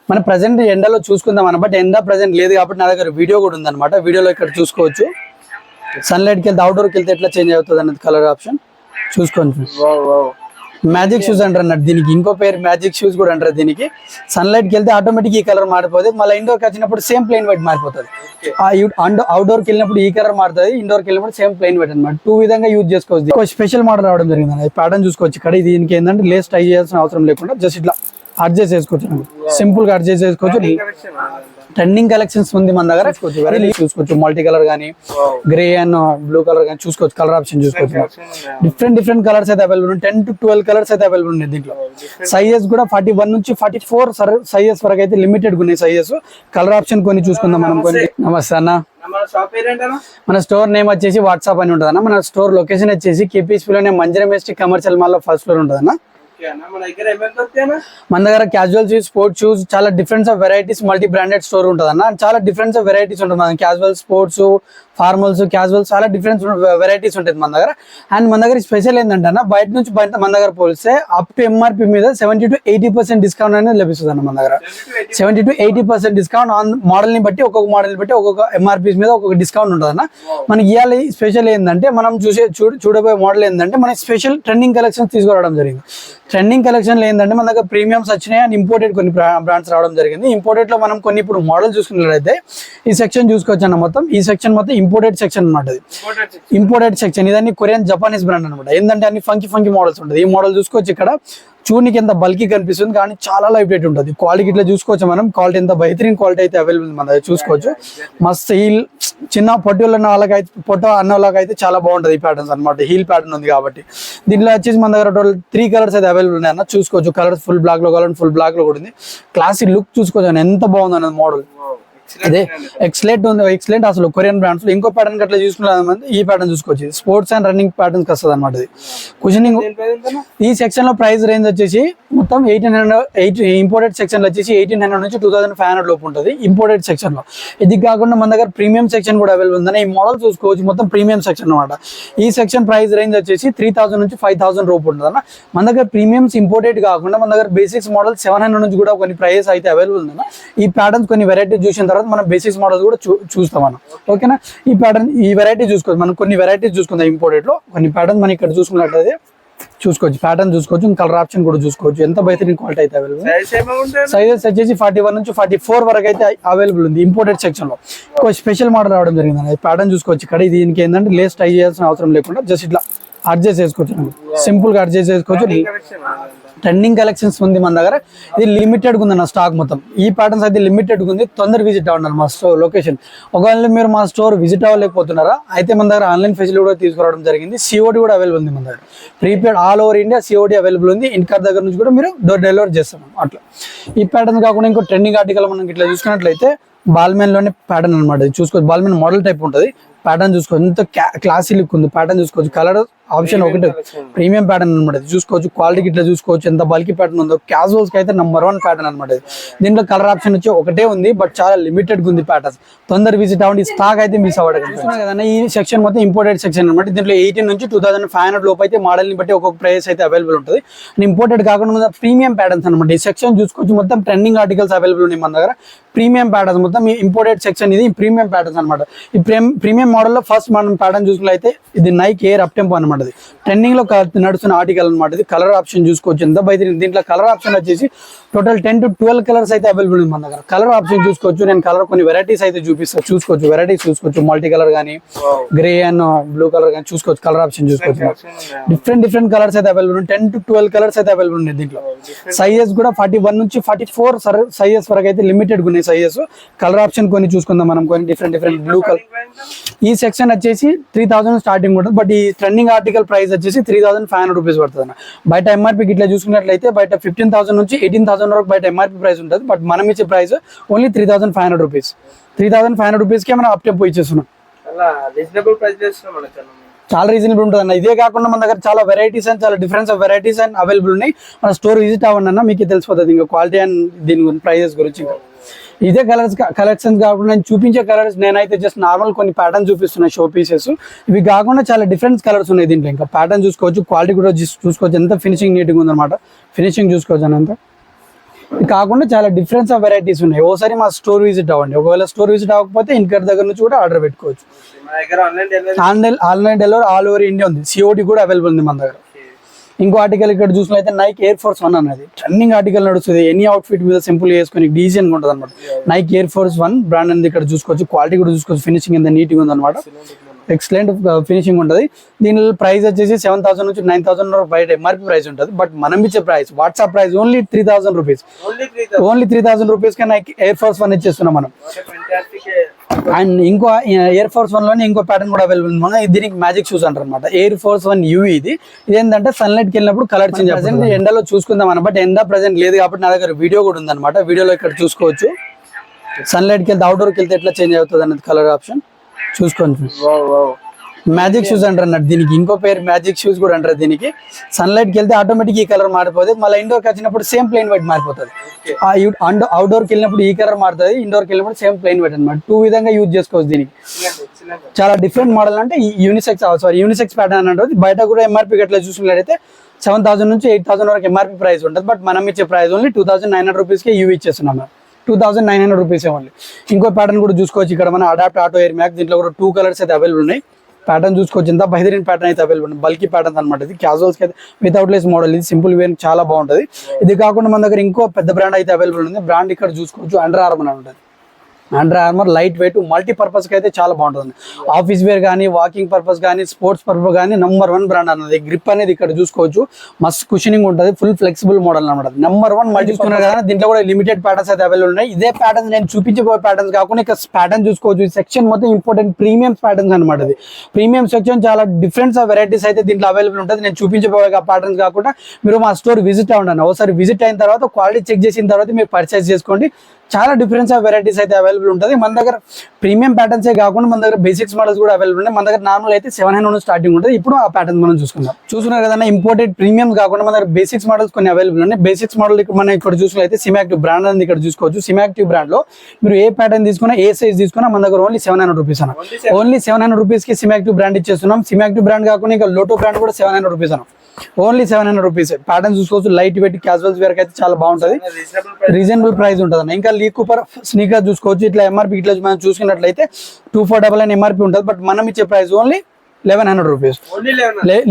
మన ప్రజెంట్ ఎండలో చూసుకుందాం అన్న, బట్ ఎండ ప్రజెంట్ లేదు కాబట్టి నా దగ్గర వీడియో కూడా ఉందన్నమాట. వీడియోలో ఇక్కడ చూసుకోవచ్చు సన్లైట్కి వెళ్తే అవుట్డోర్కి వెళ్తే ఎట్లా చేంజ్ అవుతుంది అనేది కలర్ ఆప్షన్ చూసుకోండి. మ్యాజిక్ షూస్ అంటారు అన్నట్టు దీనికి, ఇంకో పేరు మ్యాజిక్ షూస్ కూడా అంటారు దీనికి. సన్లైట్కి వెళ్తే ఆటోమేటిక్ ఈ కలర్ మారిపోతుంది, మళ్ళీ ఇండోర్కి వచ్చినప్పుడు సేమ్ ప్లెయిన్ వైట్ మారిపోతుంది. అవుట్డోర్కి వెళ్ళినప్పుడు ఈ కలర్ మారుతుంది, ఇండోర్కి వెళ్ళినప్పుడు సేమ్ ప్లెయిన్ వైట్ అనమాట. టూ విధంగా యూజ్ చేసుకోవచ్చు. ఒక స్పెషల్ మోడల్ రావడం జరిగింది అన్న, ప్యాటర్న్ చూసుకోవచ్చు ఇక్కడ. దీనికి ఏంటంటే లేస్ టై చేయాల్సిన అవసరం లేకుండా జస్ట్ ఇట్లా అడ్జస్ట్ చేసుకోవచ్చు, సింపుల్ గా అడ్జస్ట్ చేసుకోవచ్చు. ట్రెండింగ్ కలెక్షన్స్ ఉంది మన దగ్గర, చూసుకోవచ్చు. మల్టీ కలర్ కానీ గ్రే అండ్ బ్లూ కలర్ కానీ చూసుకోవచ్చు. కలర్ ఆప్షన్ చూసుకోవచ్చు. డిఫరెంట్ కలర్స్ అయితే అవైలబుల్ ఉన్నాయి. 10 to 12 కలర్స్ అయితే అవైలబుల్ ఉన్నాయి దీంట్లో. సైజెస్ కూడా 41 నుంచి 44 సైజెస్ వరకు అయితే లిమిటెడ్ ఉన్నాయి సైజెస్. కలర్ ఆప్షన్ కొన్ని చూసుకుందాం మనం కొన్ని. నమస్తే అన్న, మన స్టోర్ నేమ్ వచ్చేసి వాట్సాప్ అని ఉంటుంది అన్న. మన స్టోర్ లొకేషన్ వచ్చేసి KPSP లోనే మంజరం ఎస్టీ కమర్షియల్ మాల్ లో ఫస్ట్ ఫ్లోర్ ఉంటుంది అన్న. మన దగ్గర క్యాజువల్ షూస్, స్పోర్ట్స్ షూస్, చాలా different of varieties, multi branded store ఉంటుంది అన్న. చాలా డిఫరెంట్ ఆఫ్ వెరైటీస్ ఉంటుంది మన క్యాజువల్, స్పోర్ట్స్, ఫార్మల్స్, క్యాజువల్స్, చాలా డిఫరెంట్ వెరైటీస్ ఉంటుంది మన దగ్గర. అండ్ మన దగ్గర స్పెషల్ ఏంటంటే అన్న, బయట నుంచి మన దగ్గర పోలిస్తే అప్ టు MRP మీద 70 to 80% డిస్కౌంట్ అనేది లభిస్తుంది అన్న. మన దగ్గర 70 to 80% డిస్కౌంట్ ఆన్ మోడల్ ని బట్టి, ఒక్కొక్క మోడల్ ని బట్టి ఒక్కొక్క MRP మీద ఒక్కొక్క డిస్కౌంట్ ఉంటుంది అన్న. మనకి ఇవాళ స్పెషల్ ఏంటంటే, మనం చూడబోయే మోడల్ ఏంటంటే, మన స్పెషల్ ట్రెండింగ్ కలెక్షన్స్ తీసుకురావడం జరిగింది. ట్రెండింగ్ కలెక్షన్ ఏంటంటే మన దగ్గర ప్రీమియమ్స్ వచ్చినాయి అండ్ ఇంపోర్టెడ్ కొన్ని బ్రాండ్స్ రావడం జరిగింది. ఇంపోర్టెడ్ లో మనం కొన్ని ఇప్పుడు మోడల్ చూసుకున్నట్లయితే ఈ సెక్షన్ చూసుకోవచ్చు అన్న. మొత్తం ఈ సెక్షన్ మొత్తం ఇంపోర్టెడ్ సెక్షన్ అనమాట. ఇంపోర్టెడ్ సెక్షన్ ఇదన్నీ కొరియన్, జపానీస్ బ్రాండ్ అనమాట. ఏంటంటే అన్ని ఫంకీ మోడల్స్ ఉంటుంది. ఈ మోడల్ చూసుకోవచ్చు ఇక్కడ. చూడనికి ఎంత బల్కీ కనిపిస్తుంది కానీ చాలా లైట్ వెయిట్ ఉంటుంది. క్వాలిటీ ఇట్లా చూసుకోవచ్చు మనం. క్వాలిటీ ఎంత బెహతరీన్ క్వాలిటీ అయితే అవైలబుల్ మన దగ్గర చూసుకోవచ్చు. మస్త్ హీల్, చిన్న పొట్టి ఉన్న వాళ్ళకైతే, పొట్ట అన్న వాళ్ళకైతే చాలా బాగుంటుంది ఈ ప్యాటర్న్స్ అనమాట. హీల్ ప్యాటర్న్ ఉంది కాబట్టి. దీంట్లో వచ్చేసి మన దగ్గర టోటల్ 3 కలర్స్ అయితే అవైలబుల్ ఉన్నాయి అన్న. చూసుకోవచ్చు. కలర్స్ ఫుల్ బ్లాక్ లో కావాలంటే ఫుల్ బ్లాక్ లో కూడా ఉంది. క్లాసిక్ లుక్ చూసుకోవచ్చు అన్న, ఎంత బాగుంది అన్నది మోడల్. అదే ఎక్సలెంట్ ఉంది, ఎక్సలెంట్ అసలు కొరియన్ బ్రాండ్స్ లో. ఇంకో ప్యాటర్న్ అట్లా చూసుకున్నా ఈ ప్యాటర్న్ చూసుకోవచ్చు. స్పోర్ట్స్ అండ్ రన్నింగ్ ప్యాటర్న్స్ వస్తుంది అనమాట. ఇది కుషనింగ్. ఈ సెక్షన్ లో ప్రైస్ రేంజ్ వచ్చేసి మొత్తం 1800. ఇంపోర్టెడ్ సెక్షన్ లో వచ్చేసి 1800 నుంచి 2500 లోపు ఉంటుంది ఇంపోర్టెడ్ సెక్షన్ లో. ఇది కాకుండా మన దగ్గర ప్రీమియం సెక్షన్ కూడా అవైలబుల్ ఉందని ఈ మోడల్ చూసుకోవచ్చు. మొత్తం ప్రీమియం సెక్షన్ అనమాట. ఈ సెక్షన్ ప్రైస్ రేంజ్ వచ్చేసి 3000 నుంచి 5000 రూపు ఉంటుంది అన్న. మన దగ్గర ప్రీమియమ్స్ ఇంపోర్టెడ్ కాకుండా మన దగ్గర బేసిక్స్ మోడల్ 700 నుంచి కూడా కొన్ని ప్రైస్ అయితే అవైలబుల్ ఉందన్న. ఈ ప్యాటర్న్స్ కొన్ని వెరైటీ చూసిన తర్వాత మనం బేసిక్స్ మోడల్స్ కూడా చూస్తాం మనం. ఓకేనా? ఈ ప్యాటర్న్, ఈ వెరైటీ చూసుకోవచ్చు. మనం కొన్ని వెరైటీస్ చూసుకుందాం ఇంపోర్టెడ్ లో. కొన్ని ప్యాటర్న్ మనం ఇక్కడ చూసుకున్నట్లయితే చూసుకోవచ్చు. ప్యాటర్న్ చూసుకోవచ్చు. కలర్ ఆప్షన్ కూడా చూసుకోవచ్చు. ఎంత బెహతరీన్ క్వాలిటీ అయితే అవైలబుల్. సైజెస్ వచ్చేసి 41 నుంచి 44 వరకు అయితే అవైలబుల్ ఉంది ఇంపోర్టెడ్ సెక్షన్ లో. ఒక స్పెషల్ మోడల్ రావడం జరిగింది. ప్యాటర్న్ చూసుకోవచ్చు ఇక్కడ. దీనికి ఏంటంటే లేస్ టై చేయాల్సిన అవసరం లేకుండా జస్ట్ ఇట్లా అడ్జస్ట్ చేసుకోవచ్చు, సింపుల్ గా అడ్జస్ట్ చేసుకోవచ్చు. ట్రెండింగ్ కలెక్షన్స్ ఉంది మన దగ్గర. ఇది లిమిటెడ్ ఉంది అన్న స్టాక్ మొత్తం. ఈ ప్యాటర్న్స్ అయితే లిమిటెడ్ ఉంది. తొందర విజిట్ అవ్వండి మా స్టోర్ లొకేషన్. ఒకవేళ మీరు మా స్టోర్ విజిట్ అవ్వలేకపోతున్నారా అయితే మన దగ్గర ఆన్లైన్ ఫెసిలిటీ కూడా తీసుకురావడం జరిగింది. COD కూడా అవైలబుల్ ఉంది మన దగ్గర. Prepaid all over India COD available ఉంది. ఇంటికార్ దగ్గర నుంచి కూడా మీరు డోర్ డెలివరీ చేస్తాం అట్లా. ఈ ప్యాటర్న్ కాకుండా ఇంకో ట్రెండింగ్ ఆర్టికల్ మనం ఇట్లా చూసుకున్నట్లయితే బాల్మెన్ లోనే ప్యాటర్న్ అనమాట. చూసుకోవచ్చు. బాల్మెన్ మోడల్ టైప్ ఉంటుంది. ప్యాటర్న్ చూసుకోవచ్చు. ఎంత క్లాసీ లుక్ ఉంది. ప్యాటర్న్ చూసుకోవచ్చు. కలర్ ఆప్షన్ ఒకటి ప్రీమియం ప్యాటర్న్ అనమాట. చూసుకోవచ్చు. క్వాలిటీ ఇట్లా చూసుకోవచ్చు. ఎంత బల్కీ ప్యాటర్న్ ఉందో. క్యాజువల్స్ కి అయితే నంబర్ 1 ప్యాటర్న్ అనమాట. దీంట్లో కలర్ ఆప్షన్ వచ్చి ఒకటే ఉంది, బట్ చాలా లిమిటెడ్ ఉంది ప్యాటర్న్స్. తొందర విజిట్ అవ్వండి. స్టాక్ అయితే మిస్ అవ్వడం కదా. ఈ సెక్షన్ మొత్తం ఇంపోర్టెడ్ సెక్షన్ అనమాట. దీంట్లో 18 నుంచి 2500 లోపు అయితే మోడల్ ని బట్టి ఒక్కొక్క ప్రైస్ అయితే అవైలబుల్ ఉంటుంది. ఇంపోర్టెడ్ కాకుండా ప్రీమియం ప్యాటర్న్స్ అనమాట. ఈ సెక్షన్ చూసుకోవచ్చు. మొత్తం ట్రెండింగ్ ఆర్టికల్స్ అవైలబుల్ ఉన్నాయి మన దగ్గర. ప్రీమియం ప్యాటర్న్స్ మొత్తం ఇంపోర్టెడ్ సెక్షన్. ఇది ప్రీమియం ప్యాటర్న్స్ అనమాట. ఈ ప్రీమియం మోడల్ లో ఫస్ట్ మనం ప్యాటర్న్ చూసుకున్నట్లయితే ఇది నైక్ ఎయిర్ అప్ టెంపో అనమాట. ట్రెండింగ్ లో నడుస్తున్న ఆర్టికల్ అనమాట. ఇది కలర్ ఆప్షన్ చూసుకోవచ్చు. ఎంత బయట దీంట్లో కలర్ ఆప్షన్ వచ్చేసి టోటల్ 10 to 12 కలర్స్ అయితే అవైలబుల్ ఉంది మన దగ్గర. కలర్ ఆప్షన్ చూసుకోవచ్చు. నేను కలర్ కొన్ని వెరైటీస్ అయితే చూపిస్తాను. చూసుకోవచ్చు. వెరైటీస్ చూసుకోవచ్చు. మల్టీ కలర్ కానీ గ్రే అండ్ బ్లూ కలర్ కానీ చూసుకోవచ్చు. కలర్ ఆప్షన్ చూసుకోవచ్చు. డిఫరెంట్ కలర్స్ అయితే అవైలబుల్ ఉన్నాయి. 10 to 12 కలర్స్ అయితే అవైలబుల్ ఉన్నాయి దీంట్లో. సైజెస్ కూడా 41 నుంచి 44 సైజెస్ వరకు అయితే లిమిటెడ్ ఉన్నాయి సైజెస్. కలర్ ఆప్షన్ కొన్ని చూసుకుందాం మనం. కొన్ని డిఫరెంట్ బ్లూ కలర్. ఈ సెక్షన్ వచ్చేసి 3000 స్టార్టింగ్ ఉంటుంది. బట్ ఈ ట్రెండింగ్ ఆర్టికల్ ప్రైస్ వచ్చేసి 3500 రూపీస్ పడుతుంది అన్న. బయట MRP ఇట్లా చూసుకున్నట్లయితే బయట 15,000 నుంచి 18,000 వరకు బయట MRP ప్రైస్ ఉంటుంది. బట్ మనం ఇచ్చే ప్రైస్ ఓన్లీ 3500 రూపీస్. 3500 రూపీస్కే మనం అప్ టెంపో ఇచ్చేస్తున్నాం. చాలా రీజనబుల్ ఉంటుంది అన్న. ఇదే కాకుండా మన దగ్గర చాలా వెరైటీస్ అండ్ చాలా difference of varieties and available ఉన్నాయి. మన స్టోర్ విజిట్ అవ్వండి అన్న, మీకు తెలిసిపోతుంది ఇంకా క్వాలిటీ అండ్ దీని ప్రైజెస్ గురించి. ఇదే కలెక్షన్స్ కాకుండా నేను చూపించే కలర్స్ నేనైతే జస్ట్ నార్మల్ కొన్ని ప్యాటర్న్ చూపిస్తున్నా, షో పీసెస్. ఇవి కాకుండా చాలా డిఫరెంట్ కలర్స్ ఉన్నాయి దీంట్లో. ఇంకా ప్యాటర్న్ చూసుకోవచ్చు. క్వాలిటీ కూడా చూసుకోవచ్చు. ఎంత ఫినిషింగ్ నీట్గా ఉందన్నమాట. ఫినిషింగ్ చూసుకోవచ్చు అని అంతా ఇది కాకుండా చాలా డిఫరెన్స్ ఆఫ్ వెరైటీస్ ఉన్నాయి. ఓసారి మా స్టోర్ విజిట్ అవ్వండి. ఒకవేళ స్టోర్ విజిట్ అవ్వకపోతే ఇంటి దగ్గర నుంచి కూడా ఆర్డర్ పెట్టుకోవచ్చు. Online delivery all over India ఉంది. సిఓడి కూడా అవైలబుల్ ఉంది మన దగ్గర. ఇంకో ఆర్టికల్ ఇక్కడ చూసినట్లయితే నైక్ ఎయిర్ ఫోర్స్ 1 అన్నది ట్రెండింగ్ ఆర్టికల్ నడుస్తుంది. ఎనీ అవుట్ఫిట్ మీద సింపుల్ చేసుకుని డీసెంట్ ఉంటుంది అనమాట. నైక్ ఎయిర్ ఫోర్స్ 1 బ్రాండ్ అనేది ఇక్కడ చూసుకోవచ్చు. క్వాలిటీ కూడా చూసుకోవచ్చు. ఫినిషింగ్ ఎంత నీట్గా ఉంది అనమాట. ఎక్సలెంట్ ఫినిషింగ్ ఉంటుంది. దీని ప్రైస్ వచ్చేసి 7,000 నుంచి 9,000 బయట ఎంఆర్పీ ప్రైస్ ఉంటుంది. బట్ మనం ఇచ్చే price WhatsApp price only 3,000 rupees. Only 3,000 rupees కి నైక్ ఎయిర్ ఫోర్స్ 1 ఇచ్చేస్తున్నాం మనం. అండ్ ఇంకో ఎయిర్ ఫోర్స్ 1 లోనే ఇంకో ప్యాటర్న్ కూడా అవైలబుల్ ఉంది. మనం దీనికి మ్యాజిక్ షూస్ అంటారు అనమాట. ఎయిర్ ఫోర్స్ 1 యూవీ ఇది. ఇదేంటంటే సన్లైట్ కి వెళ్ళినప్పుడు కలర్ చేంజ్ అవుతుంది. ఎండలో చూసుకుందాం అన్న, బట్ ఎండ ప్రెసెంట్ లేదు కాబట్టి నా దగ్గర వీడియో కూడా ఉంది అనమాట. వీడియోలో ఇక్కడ చూసుకోవచ్చు. సన్లైట్ కి వెళ్తే అవుట్డోర్కి వెళ్తే ఎట్లా చేంజ్ అవుతుంది అనేది కలర్ ఆప్షన్ చూసుకోండి. మ్యాజిక్ షూస్ అంటారు అన్నట్టు. దీనికి ఇంకో పేరు మ్యాజిక్ షూస్ కూడా అంటారు. దీనికి సన్లైట్ కి వెళ్తే ఆటోమేటిక్ ఈ కలర్ మారిపోతుంది. మళ్ళీ ఇండోర్ కి వచ్చినప్పుడు సేమ్ ప్లెయిన్ వైట్ మారిపోతుంది. అవుట్డోర్ కి వెళ్ళినప్పుడు ఈ కలర్ మారుతుంది. ఇండోర్ కి వెళ్ళినప్పుడు సేమ్ ప్లెయిన్ వైట్ అనమాట. 2 విధంగా యూజ్ చేసుకోవచ్చు. దీనికి చాలా డిఫరెంట్ మోడల్ అంటే యూనిసెక్స్ ప్యాటర్న్ అంటే బయట కూడా ఎంఆర్పీ అట్లా చూసినట్లయితే 7,000 నుంచి 8,000 వరకు ఎంఆర్పీ ప్రైస్ ఉంటుంది. బట్ మనం ఇచ్చే ప్రైస్ ఓన్లీ 2,900 రూపీస్కే యూవీ ఇచ్చేస్తున్నాం. 2,900 రూపీస్ ఓన్లీ. ఇంకో ప్యాటర్న్ కూడా చూసుకోవచ్చు. ఇక్కడ మన అడాప్ట్ ఆటో ఎయిర్ మ్యాక్స్ దీంట్లో కూడా 2 కలర్స్ అయితే అవైలబుల్ ఉన్నాయి. ప్యాటర్న్ చూసుకోవచ్చు. ఎంత బహదరీన్ ప్యాటర్న్ అయితే అవైలబుల్ ఉంది. బల్కీ ప్యాటర్న్ అనమాట. ఇది క్యాజువల్స్ అయితే వితౌట్ లెస్ మోడల్. ఇది సింపుల్ వేర్ చాలా బాగుంటుంది. ఇది కాకుండా మన దగ్గర ఇంకో పెద్ద బ్రాండ్ అయితే అవైలబుల్ ఉంది. బ్రాండ్ ఇక్కడ చూసుకోవచ్చు. అండర్ ఆర్మర్ అని ఉంటుంది. Under Armour light weight multipurpose కి అయితే చాలా బాగుంటుంది. ఆఫీస్ వేర్ కానీ, వాకింగ్ పర్పస్ కానీ, స్పోర్ట్స్ పర్పస్ కానీ నంబర్ 1 బ్రాండ్ అన్నది. గ్రిప్ అనేది ఇక్కడ చూసుకోవచ్చు. మస్త్ కుషనింగ్ ఉంటుంది. ఫుల్ ఫ్లెక్సిబుల్ మోడల్ అనమాట. నంబర్ 1 మల్టీ చూసుకున్నారు కదా. దీంట్లో కూడా లిమిటెడ్ ప్యాటర్న్స్ అయితే అవైలబుల్ ఉన్నాయి. ఇదే ప్యాటర్న్స్ నేను చూపించబోయే ప్యాటర్న్స్ కాకుండా ఇక్కడ ప్యాటర్న్ చూసుకోవచ్చు. ఈ సెక్షన్ మొత్తం ఇంపార్టెంట్ ప్రీమియం ప్యాటర్న్స్ అనమాట. ఇది ప్రీమియం సెక్షన్. చాలా డిఫరెంట్స్ ఆఫ్ వెరైటీస్ అయితే దీంట్లో అవైలబుల్ ఉంటుంది. నేను చూపించబోయే ప్యాటర్న్స్ కాకుండా మీరు మా స్టోర్ విజిట్ అవ్వండి. ఒకసారి విజిట్ అయిన తర్వాత క్వాలిటీ చెక్ చేసిన తర్వాత మీరు పర్చేస్ చేసుకోండి. చాలా డిఫరెన్స్ ఆఫ్ వెరైటీస్ అయితే అవైలబుల్ ఉంటుంది. మన దగ్గర ప్రీమియం ప్యాటర్న్సే కాకుండా మన దగ్గర బేసిక్స్ మోడల్స్ కూడా అవైలబుల్ ఉన్నాయి. మన దగ్గర నార్మల్ అయితే 700 నుంచి స్టార్టింగ్ ఉంటుంది. ఇప్పుడు ఆ ప్యాటర్న్ మనం చూసుకున్నారు కదా. ఇంపోర్టెడ్ ప్రీమియం కాకుండా మన దగ్గర బేసిక్స్ మోడల్స్ కొన్ని అవైలబుల్ ఉన్నాయి. బేసిక్స్ మోడల్ మనం ఇక్కడ చూసుకున్నట్లయితే సిమాక్టివ్ బ్రాండ్ అనేది ఇక్కడ చూసుకోవచ్చు. సిమాక్టివ్ బ్రాండ్ లో మీరు ఏ ప్యాటర్న్ తీసుకున్నా, ఏ సైజ్ తీసుకున్నా మన దగ్గర ఓన్లీ 700 రూపీస్ అన్న. ఓన్లీ 700 రూపీస్ కి సిమాక్టివ్ బ్రాండ్ ఇచ్చేస్తున్నాం. సిమాక్టివ్ బ్రాండ్ కాకుండా ఇంకా లోటో బ్రాండ్ కూడా 700 రూపీస్ అన్న. Only 700 rupees. ప్యాటర్న్ చూసుకోవచ్చు. లైట్ వెయిట్ క్యాజువల్స్ వేర్ అయితే చాలా బాగుంటుంది. రీజనబుల్ ప్రైస్ ఉంటుంది అన్న. ఇంకా లీ కూపర్ స్నీకర్ చూసుకోవచ్చు. ఇట్లా ఎంఆర్పీ ఇట్లా మనం చూసుకున్నట్లయితే 2499 ఎంఆర్పీ ఉంటుంది. బట్ మనం ఇచ్చే price only 1100 rupees.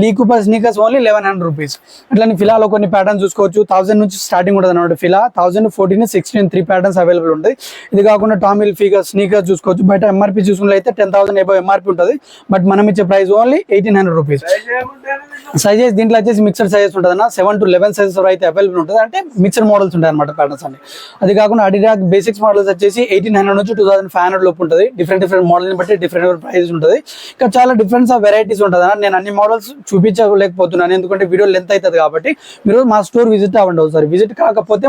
Lee Cooper sneakers only 1100 rupees. అట్లా ఫిలాలో కొన్ని ప్యాటర్న్స్ చూసుకోవచ్చు. 1000 నుంచి స్టార్టింగ్ ఉంటుంది అనమాట. ఫిలా 1000, 14, 16 3 ప్యాటర్న్స్ అవైలబుల్ ఉంటుంది. ఇది కాకుండా టామిల్ ఫిగర్ స్నీకర్స్ చూసుకోవచ్చు. బయట ఎంఆర్పీ చూసుకున్నట్లయితే 10,000 అబౌవ్ ఎంఆర్పీ ఉంటుంది. బట్ మనం ఇచ్చే ప్రైస్ ఓన్లీ 1800 రూపీస్. సైజెస్ దీంట్లో వచ్చేసి మిక్సర్ సైజెస్ ఉంటుంది అన్న. 7 to 11 సైజెస్ అయితే అవైలబుల్ ఉంటుంది. అంటే మిక్సర్ మోడల్స్ ఉంటాయి అనమాట ప్యాటర్న్స్ అన్ని. అది కాకుండా అడిడాస్ బేసిక్స్ మోడల్స్ వచ్చేసి 1800 నుంచి 2500 లోపు ఉంటుంది. డిఫరెంట్ మోడల్ని బట్టి డిఫరెంట్ ప్రైస్ ఉంటుంది. ఇంకా చాలా డిఫరెన్స్ వెరైటీస్ ఉంటుంది అన్న. నేను అన్ని మోడల్స్ చూపించలేకపోతున్నాను ఎందుకంటే వీడియో లెంత్ అవుతుంది కాబట్టి. మీరు మా స్టోర్ విజిట్ అవ్వండి ఒకసారి. విజిట్ కాకపోతే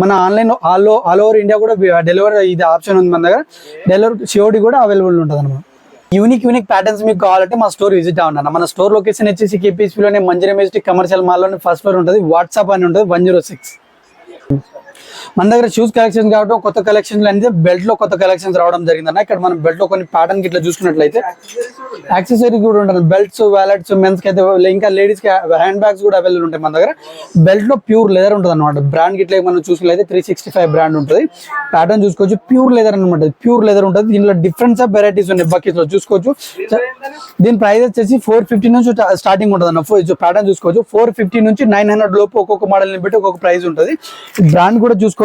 మన ఆన్లైన్ ఆల్ ఓవర్ ఇండియా కూడా డెలివరీ ఇది ఆప్షన్ ఉంది మన దగ్గర. డెలివరీ సిఓడి కూడా అవైలబుల్ ఉంటుంది అనమాట. యూనిక్ ప్యాటర్న్స్ మీకు కావాలంటే మా స్టోర్ విజిట్ అవ్వండి. మన స్టోర్ లొకేషన్ వచ్చేసి కేపీఎస్పీలోనే మంజరి మెజెస్టిక్ కమర్షియల్ మాల్లోనే ఫస్ట్ ఫ్లోర్ ఉంటుంది. వాట్సాప్ అని ఉంటుంది 106. మన దగ్గర షూస్ కలెక్షన్స్ కావడం కొత్త కలెక్షన్స్ అనేది బెల్ట్ లో కొత్త కలెక్షన్స్ రావడం జరిగిందన్న. ఇక్కడ మనం బెల్ట్ లో కొన్ని ప్యాటర్న్ ఇట్లా చూసుకున్నట్లయితే యాక్సెసరీస్ కూడా ఉంటుంది. బెల్ట్స్, వ్యాలెట్స్, మెన్స్ కి అయితే ఇంకా లేడీస్ కి హ్యాండ్ బ్యాగ్స్ కూడా అవైలబుల్ ఉంటాయి మన దగ్గర. బెల్ట్ లో ప్యూర్ లెదర్ ఉంటుంది అనమాట. బ్రాండ్ గిట్లా మనం చూసుకున్నట్లయితే 365 బ్రాండ్ ఉంటుంది. ప్యాటర్న్ చూసుకోవచ్చు. ప్యూర్ లెదర్ అనమాట. ప్యూర్ లెదర్ ఉంటుంది. దీనిలో డిఫరెన్స్ ఆఫ్ వెరైటీస్ ఉన్నాయి. బకెట్స్ లో చూసుకోవచ్చు. దీని ప్రైస్ వచ్చేసి 450 నుంచి స్టార్టింగ్ ఉంటుంది అన్న. ప్యాటర్న్ చూసుకోవచ్చు. 450 నుంచి 900 లోపు ఒక్కొక్క మోడల్ ని బట్టి ఒక్కొక్క ప్రైస్ ఉంటుంది. బ్రాండ్ కూడా చూసుకోవచ్చు.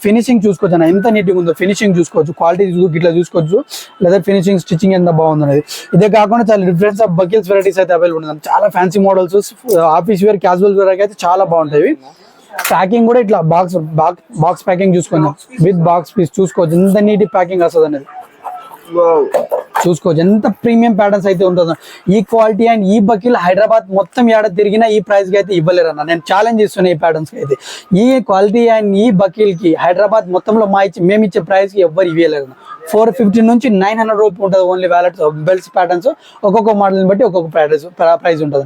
ఫినిషింగ్ చూసుకోవచ్చు అన్న. ఎంత నీట్గా ఉందో ఫినిషింగ్ చూసుకోవచ్చు. క్వాలిటీ ఇట్లా చూసుకోవచ్చు. లేదా ఫినిషింగ్ స్టిచ్చింగ్ ఎంత బాగుంది అనేది. ఇదే కాకుండా చాలా డిఫరెన్స్ ఆఫ్ బకిల్స్ వెరైటీస్ అయితే అవైలబుల్ ఉంది. చాలా fancy models, office wear, casual wear అయితే చాలా బాగుంటాయి. ప్యాకింగ్ కూడా ఇట్లా బాక్స్ ప్యాకింగ్ చూసుకుందాం. విత్ బాక్స్ పీస్ చూసుకోవచ్చు. ఎంత నీట్ ప్యాకింగ్ వస్తుంది అనేది చూసుకోవచ్చు. ఎంత ప్రీమియం ప్యాటర్న్స్ అయితే ఉంటుందో. ఈ క్వాలిటీ అండ్ ఈ బకిల్ హైదరాబాద్ మొత్తం ఏడ తిరిగినా ఈ ప్రైస్ కి అయితే ఇవ్వలేరు అన్న. నేను ఛాలెంజ్ ఇస్తున్నా ఈ ప్యాటర్న్స్ కి అయితే. ఈ క్వాలిటీ అండ్ ఈ బకిల్ కి హైదరాబాద్ మొత్తంలో మేము ఇచ్చే ప్రైస్ కి ఎవ్వరు ఇవ్వలేరు. 450 నుంచి 900 రూపీ ఉంటుంది ఓన్లీ వ్యాలెట్స్ బెల్ట్స్ ప్యాటర్న్స్. ఒక్కొక్క మోడల్ని బట్టి ఒక్కొక్క ప్రైస్ ఉంటుంది.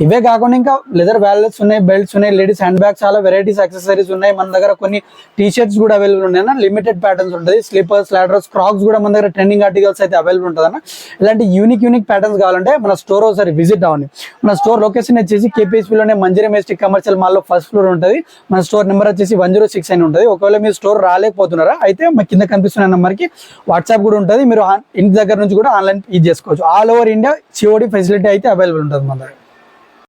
ఇవే కాకుండా ఇంకా లెదర్ వ్యాలెట్స్ ఉన్నాయి, బెల్ట్స్ ఉన్నాయి, లేడీస్ హ్యాండ్ బ్యాగ్స్, చాలా వెరైటీస్ యాక్సెసరీస్ ఉన్నాయి మన దగ్గర. కొన్ని టీ షర్ట్స్ కూడా అవైలబుల్ ఉన్నాయి, లిమిటెడ్ ప్యాటర్న్స్ ఉంటుంది. స్లీపర్స్, లాడర్స్, క్రాక్స్ కూడా మన దగ్గర ట్రెండింగ్ ఆర్టికల్స్ అయితే అవైలబుల్ ఉంటుంది. ఇలాంటి యూనిక్ ప్యాటర్న్స్ కావాలంటే మన స్టోర్ ఒకసారి విజిట్ అవ్వండి. మన స్టోర్ లొకేషన్ వచ్చేసి కేపీహెచ్పీలోనే మంజరి మెస్టిక్ కమర్షియల్ మాల్లో ఫస్ట్ ఫ్లోర్ ఉంటుంది. మన స్టోర్ నెంబర్ వచ్చేసి 106 అని ఉంటుంది. ఒకవేళ మీరు స్టోర్ రాలేకపోతున్నారా అయితే మా కింద కనిపిస్తున్న నెంబర్కి వాట్సాప్ కూడా ఉంటుంది. మీరు ఇంటి దగ్గర నుంచి కూడా ఆన్లైన్ ఇది చేసుకోవచ్చు. All over India COD facility అయితే అవైలబుల్ ఉంటుంది మన దగ్గర.